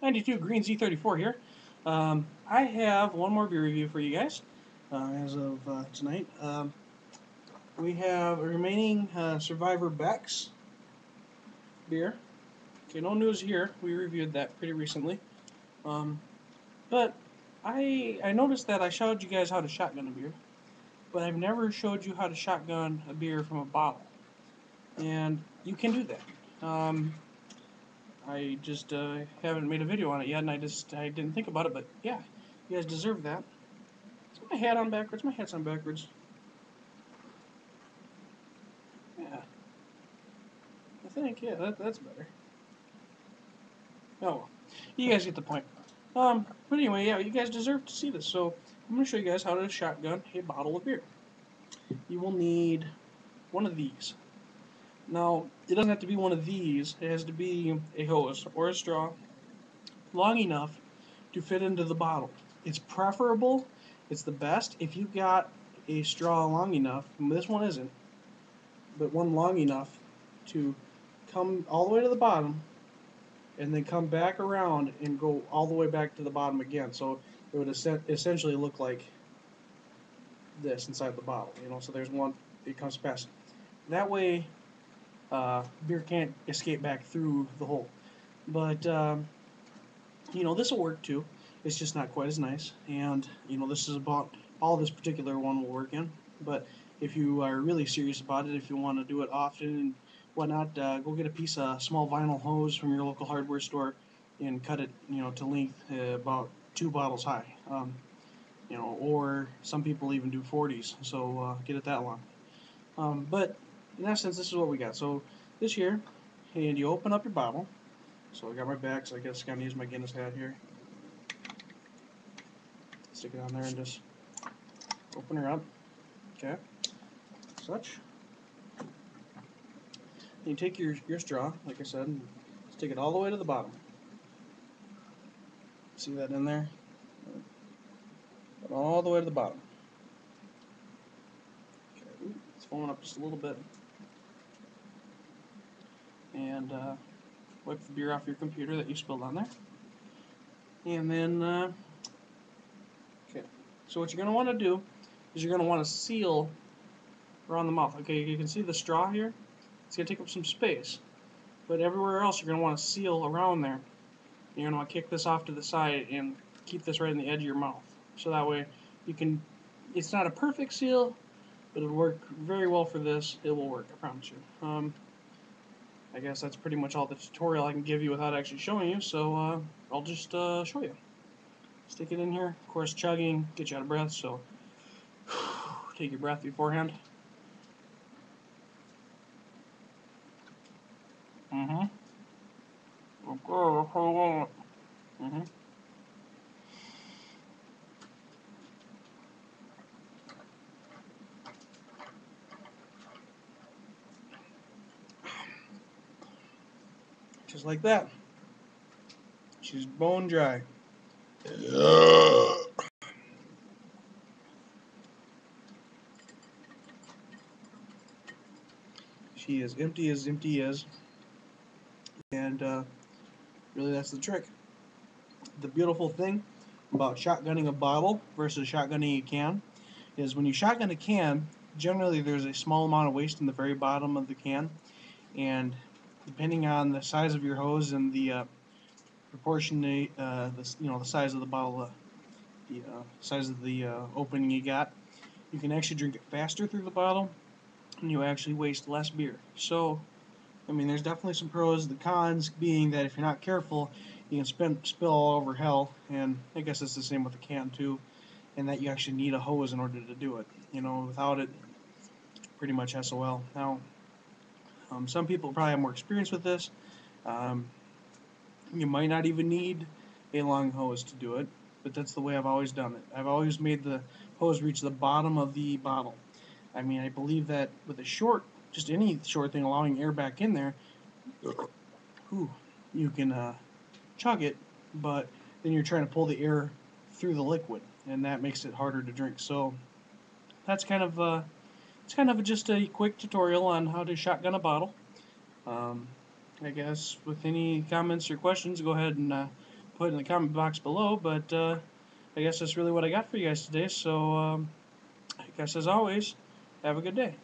92greenz34 here. I have one more beer review for you guys as of tonight. We have a remaining Survivor Beck's beer. Okay, no news here. We reviewed that pretty recently. Um, but I noticed that I showed you guys how to shotgun a beer, but I've never showed you how to shotgun a beer from a bottle. And you can do that. I just haven't made a video on it yet, and I didn't think about it, but yeah, you guys deserve that. Is my hat on backwards? My hat's on backwards. Yeah, I think, yeah, that's better. Oh well, you guys get the point. But anyway, yeah, you guys deserve to see this, so I'm going to show you guys how to shotgun a bottle of beer. You will need one of these. Now, it doesn't have to be one of these. It has to be a hose or a straw long enough to fit into the bottle. It's preferable, it's the best, if you got a straw long enough, this one isn't, but one long enough to come all the way to the bottom and then come back around and go all the way back to the bottom again. So it would essentially look like this inside the bottle, so there's one, it comes past. That way, beer can't escape back through the hole. But, this will work too. It's just not quite as nice. And, this is about all this particular one will work in. But if you are really serious about it, if you want to do it often and whatnot, go get a piece of small vinyl hose from your local hardware store and cut it, to length about 2 bottles high. Or some people even do 40s, so get it that long. But in essence, this is what we got. So this here, and you open up your bottle. So I got my back, so I guess I gotta use my Guinness hat here. Stick it on there and just open her up. Okay, such. And you take your straw, like I said, and stick it all the way to the bottom. See that in there? All the way to the bottom. Okay, it's foaming up just a little bit. And wipe the beer off your computer that you spilled on there. And then, okay, so what you're going to want to do is you're going to want to seal around the mouth. Okay, you can see the straw here. It's going to take up some space. But everywhere else, you're going to want to seal around there. You're going to want to kick this off to the side and keep this right in the edge of your mouth. So that way you can, it's not a perfect seal, but it'll work very well for this. It will work, I promise you. I guess that's pretty much all the tutorial I can give you without actually showing you, so I'll just show you. Stick it in here. Of course, chugging gets you out of breath, so take your breath beforehand. Okay, just like that. She's bone dry. She is empty as empty is. And really that's the trick. The beautiful thing about shotgunning a bottle versus shotgunning a can is when you shotgun a can, generally there's a small amount of waste in the very bottom of the can, and depending on the size of your hose and the proportionate, the size of the bottle, the size of the opening you got, you can actually drink it faster through the bottle, and you actually waste less beer. So, I mean, there's definitely some pros. The cons being that if you're not careful, you can spill all over hell, and I guess it's the same with the can too, and that you actually need a hose in order to do it. Without it, pretty much SOL. Now, some people probably have more experience with this. You might not even need a long hose to do it, but that's the way I've always done it. I've always made the hose reach the bottom of the bottle. I mean, I believe that with a short, just any short thing allowing air back in there, you can chug it, but then you're trying to pull the air through the liquid, and that makes it harder to drink. So that's it's kind of just a quick tutorial on how to shotgun a bottle. I guess with any comments or questions, go ahead and put in the comment box below. But I guess that's really what I got for you guys today. So I guess as always, have a good day.